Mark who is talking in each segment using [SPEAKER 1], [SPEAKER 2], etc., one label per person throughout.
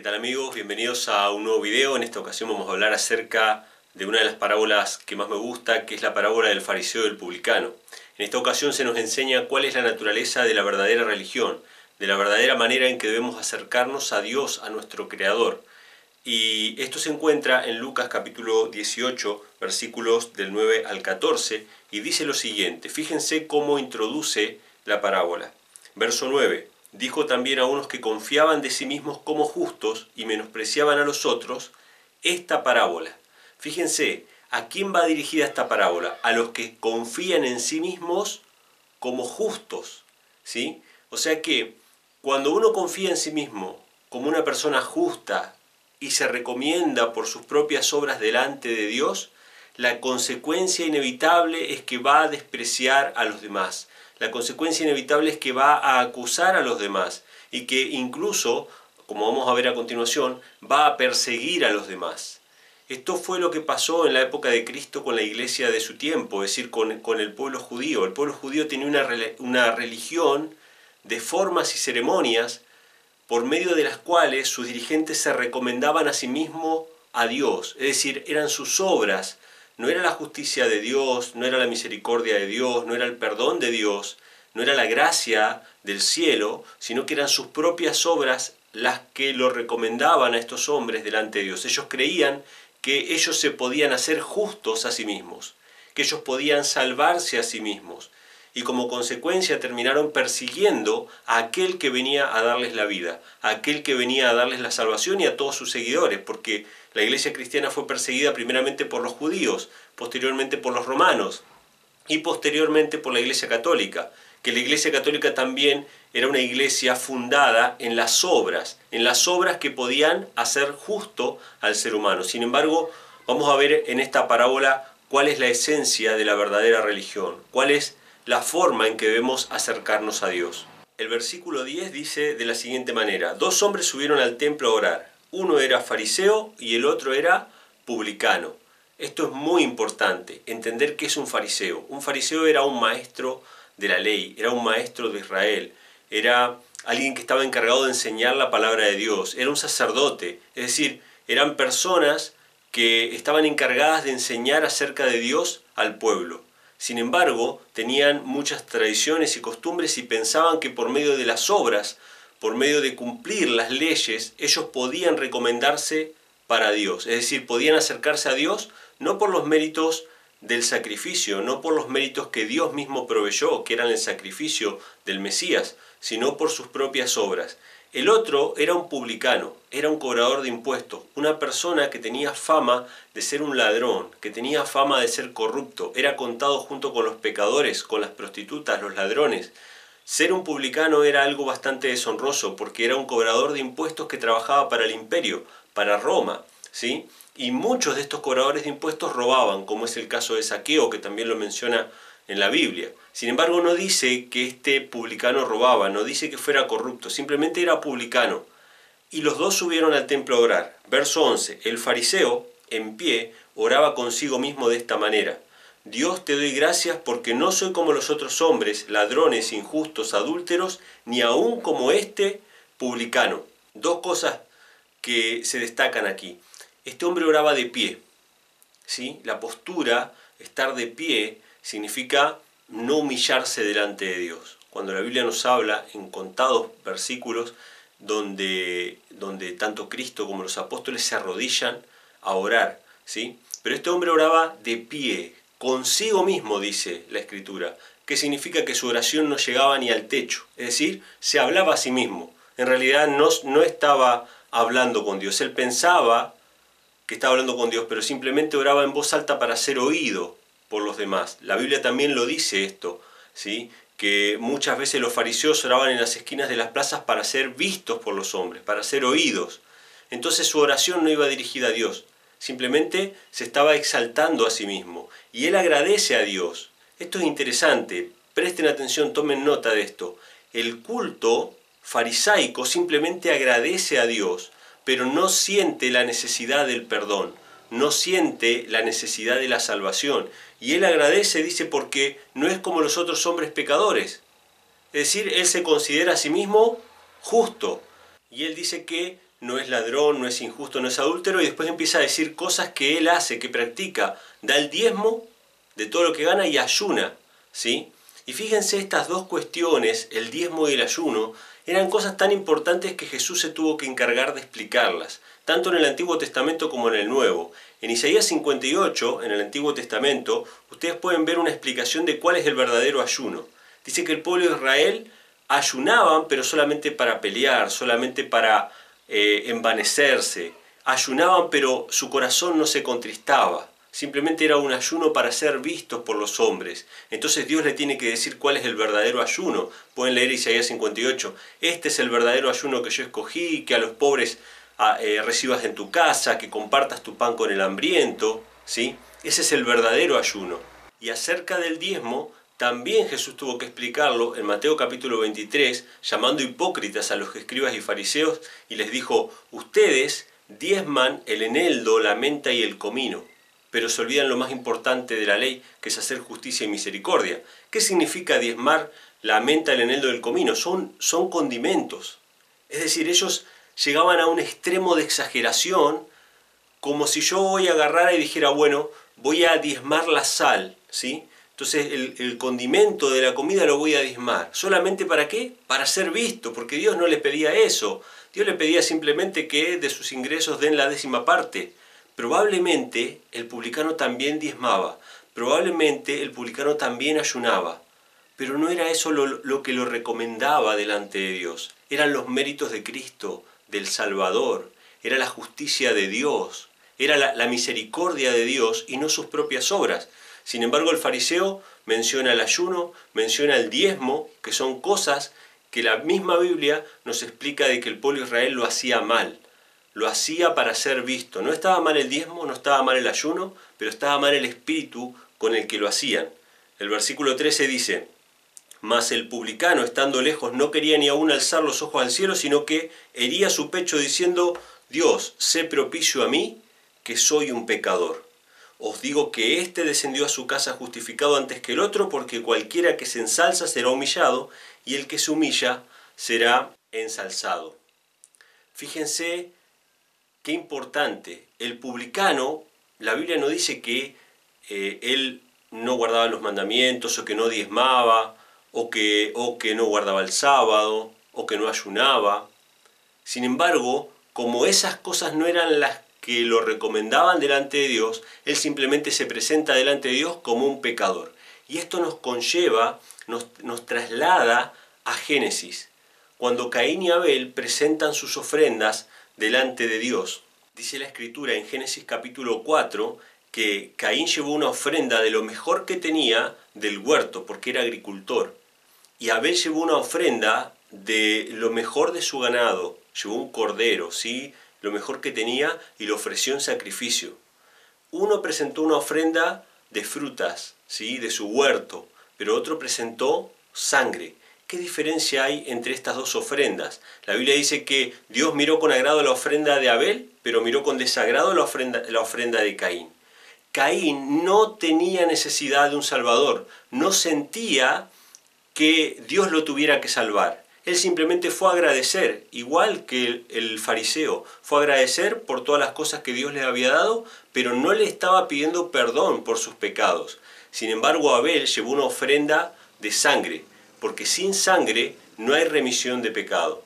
[SPEAKER 1] tal amigos? Bienvenidos a un nuevo video. En esta ocasión vamos a hablar acerca de una de las parábolas que más me gusta, que es la parábola del fariseo y del publicano. En esta ocasión se nos enseña cuál es la naturaleza de la verdadera religión, de la verdadera manera en que debemos acercarnos a Dios, a nuestro Creador. Y esto se encuentra en Lucas capítulo 18, versículos del 9 al 14, y dice lo siguiente. Fíjense cómo introduce la parábola. Verso 9. Dijo también a unos que confiaban de sí mismos como justos y menospreciaban a los otros esta parábola. Fíjense, ¿a quién va dirigida esta parábola? A los que confían en sí mismos como justos, ¿sí? O sea que cuando uno confía en sí mismo como una persona justa y se recomienda por sus propias obras delante de Dios, la consecuencia inevitable es que va a despreciar a los demás. La consecuencia inevitable es que va a acusar a los demás y que incluso, como vamos a ver a continuación, va a perseguir a los demás. Esto fue lo que pasó en la época de Cristo con la iglesia de su tiempo, es decir, con el pueblo judío. El pueblo judío tenía una religión de formas y ceremonias por medio de las cuales sus dirigentes se recomendaban a sí mismos a Dios, es decir, eran sus obras. No era la justicia de Dios, no era la misericordia de Dios, no era el perdón de Dios, no era la gracia del cielo, sino que eran sus propias obras las que lo recomendaban a estos hombres delante de Dios. Ellos creían que ellos se podían hacer justos a sí mismos, que ellos podían salvarse a sí mismos, y como consecuencia terminaron persiguiendo a aquel que venía a darles la vida, a aquel que venía a darles la salvación y a todos sus seguidores, porque la iglesia cristiana fue perseguida primeramente por los judíos, posteriormente por los romanos y posteriormente por la iglesia católica, que la iglesia católica también era una iglesia fundada en las obras que podían hacer justo al ser humano. Sin embargo, vamos a ver en esta parábola cuál es la esencia de la verdadera religión, cuál es la forma en que debemos acercarnos a Dios. El versículo 10 dice de la siguiente manera: dos hombres subieron al templo a orar. Uno era fariseo y el otro era publicano. Esto es muy importante, entender qué es un fariseo. Un fariseo era un maestro de la ley, era un maestro de Israel, era alguien que estaba encargado de enseñar la palabra de Dios, era un sacerdote, es decir, eran personas que estaban encargadas de enseñar acerca de Dios al pueblo. Sin embargo, tenían muchas tradiciones y costumbres y pensaban que por medio de las obras, por medio de cumplir las leyes, ellos podían recomendarse para Dios. Es decir, podían acercarse a Dios no por los méritos del sacrificio, no por los méritos que Dios mismo proveyó, que eran el sacrificio del Mesías, sino por sus propias obras. El otro era un publicano, era un cobrador de impuestos, una persona que tenía fama de ser un ladrón, que tenía fama de ser corrupto, era contado junto con los pecadores, con las prostitutas, los ladrones. Ser un publicano era algo bastante deshonroso porque era un cobrador de impuestos que trabajaba para el imperio, para Roma, ¿sí? Y muchos de estos cobradores de impuestos robaban, como es el caso de Zaqueo, que también lo menciona en la Biblia. Sin embargo, no dice que este publicano robaba, no dice que fuera corrupto, simplemente era publicano. Y los dos subieron al templo a orar. Verso 11. El fariseo, en pie, oraba consigo mismo de esta manera: Dios, te doy gracias porque no soy como los otros hombres, ladrones, injustos, adúlteros, ni aun como este publicano. Dos cosas que se destacan aquí. Este hombre oraba de pie, ¿sí? La postura, estar de pie, significa no humillarse delante de Dios. Cuando la Biblia nos habla en contados versículos donde tanto Cristo como los apóstoles se arrodillan a orar, ¿sí? Pero este hombre oraba de pie, consigo mismo, dice la Escritura, que significa que su oración no llegaba ni al techo, es decir, se hablaba a sí mismo. En realidad no estaba hablando con Dios, él pensaba que estaba hablando con Dios, pero simplemente oraba en voz alta para ser oído por los demás. La Biblia también lo dice esto, ¿sí? Que muchas veces los fariseos oraban en las esquinas de las plazas para ser vistos por los hombres, para ser oídos. Entonces su oración no iba dirigida a Dios, simplemente se estaba exaltando a sí mismo. Y él agradece a Dios. Esto es interesante, presten atención, tomen nota de esto. El culto farisaico simplemente agradece a Dios, pero no siente la necesidad del perdón, no siente la necesidad de la salvación. Y él agradece, dice, porque no es como los otros hombres pecadores. Es decir, él se considera a sí mismo justo. Y él dice que no es ladrón, no es injusto, no es adúltero, y después empieza a decir cosas que él hace, que practica. Da el diezmo de todo lo que gana y ayuna, ¿sí? Y fíjense, estas dos cuestiones, el diezmo y el ayuno, eran cosas tan importantes que Jesús se tuvo que encargar de explicarlas, tanto en el Antiguo Testamento como en el Nuevo. En Isaías 58, en el Antiguo Testamento, ustedes pueden ver una explicación de cuál es el verdadero ayuno. Dice que el pueblo de Israel ayunaban, pero solamente para pelear, solamente para envanecerse. Ayunaban, pero su corazón no se contristaba. Simplemente era un ayuno para ser vistos por los hombres. Entonces Dios le tiene que decir cuál es el verdadero ayuno. Pueden leer Isaías 58. Este es el verdadero ayuno que yo escogí, que a los pobres recibas en tu casa, que compartas tu pan con el hambriento, ¿sí? Ese es el verdadero ayuno. Y acerca del diezmo, también Jesús tuvo que explicarlo en Mateo capítulo 23, llamando hipócritas a los escribas y fariseos, y les dijo: ustedes diezman el eneldo, la menta y el comino, pero se olvidan lo más importante de la ley, que es hacer justicia y misericordia. ¿Qué significa diezmar la menta, el eneldo y el comino? Son condimentos. Es decir, ellos llegaban a un extremo de exageración, como si yo hoy agarrara y dijera, bueno, voy a diezmar la sal, ¿sí? Entonces el condimento de la comida lo voy a diezmar. ¿Solamente para qué? Para ser visto, porque Dios no le pedía eso. Dios le pedía simplemente que de sus ingresos den la 10ª parte. Probablemente el publicano también diezmaba, probablemente el publicano también ayunaba, pero no era eso lo que lo recomendaba delante de Dios. Eran los méritos de Cristo, del Salvador, era la justicia de Dios, era la misericordia de Dios y no sus propias obras. Sin embargo, el fariseo menciona el ayuno, menciona el diezmo, que son cosas que la misma Biblia nos explica de que el pueblo de Israel lo hacía mal. Lo hacía para ser visto. No estaba mal el diezmo, no estaba mal el ayuno, pero estaba mal el espíritu con el que lo hacían. El versículo 13 dice: mas el publicano, estando lejos, no quería ni aún alzar los ojos al cielo, sino que hería su pecho diciendo: Dios, sé propicio a mí, que soy un pecador. Os digo que éste descendió a su casa justificado antes que el otro, porque cualquiera que se ensalza será humillado, y el que se humilla será ensalzado. Fíjense qué importante. El publicano, la Biblia no dice que él no guardaba los mandamientos, o que no diezmaba, o que no guardaba el sábado, o que no ayunaba. Sin embargo, como esas cosas no eran las que lo recomendaban delante de Dios, él simplemente se presenta delante de Dios como un pecador. Y esto nos conlleva, nos traslada a Génesis, cuando Caín y Abel presentan sus ofrendas delante de Dios. Dice la Escritura en Génesis capítulo 4 que Caín llevó una ofrenda de lo mejor que tenía del huerto, porque era agricultor. Y Abel llevó una ofrenda de lo mejor de su ganado, llevó un cordero, ¿sí?, lo mejor que tenía, y lo ofreció en sacrificio. Uno presentó una ofrenda de frutas, ¿sí?, de su huerto, pero otro presentó sangre. ¿Qué diferencia hay entre estas dos ofrendas? La Biblia dice que Dios miró con agrado la ofrenda de Abel, pero miró con desagrado la ofrenda de Caín. Caín no tenía necesidad de un Salvador, no sentía que Dios lo tuviera que salvar. Él simplemente fue a agradecer, igual que el fariseo, fue a agradecer por todas las cosas que Dios le había dado, pero no le estaba pidiendo perdón por sus pecados. Sin embargo, Abel llevó una ofrenda de sangre, porque sin sangre no hay remisión de pecado.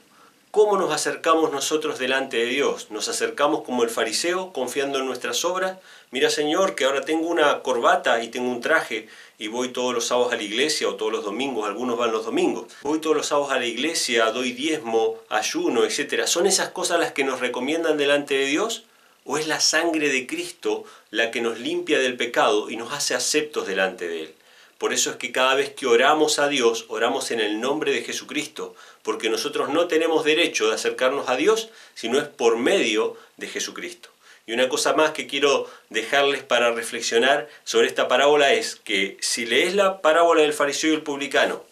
[SPEAKER 1] ¿Cómo nos acercamos nosotros delante de Dios? ¿Nos acercamos como el fariseo, confiando en nuestras obras? Mira, Señor, que ahora tengo una corbata y tengo un traje y voy todos los sábados a la iglesia, o todos los domingos, algunos van los domingos. Voy todos los sábados a la iglesia, doy diezmo, ayuno, etc. ¿Son esas cosas las que nos recomiendan delante de Dios? ¿O es la sangre de Cristo la que nos limpia del pecado y nos hace aceptos delante de Él? Por eso es que cada vez que oramos a Dios, oramos en el nombre de Jesucristo, porque nosotros no tenemos derecho de acercarnos a Dios, sino es por medio de Jesucristo. Y una cosa más que quiero dejarles para reflexionar sobre esta parábola es que si lees la parábola del fariseo y el publicano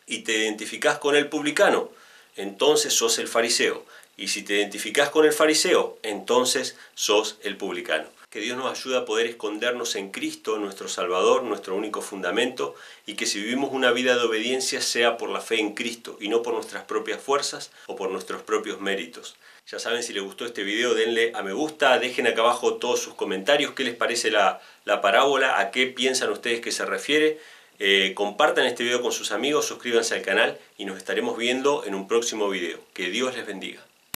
[SPEAKER 1] y te identificás con el publicano, entonces sos el fariseo. Y si te identificás con el fariseo, entonces sos el publicano. Que Dios nos ayude a poder escondernos en Cristo, nuestro Salvador, nuestro único fundamento, y que si vivimos una vida de obediencia sea por la fe en Cristo y no por nuestras propias fuerzas o por nuestros propios méritos. Ya saben, si les gustó este video denle a me gusta, dejen acá abajo todos sus comentarios, qué les parece la parábola, a qué piensan ustedes que se refiere. Compartan este video con sus amigos, suscríbanse al canal y nos estaremos viendo en un próximo video. Que Dios les bendiga.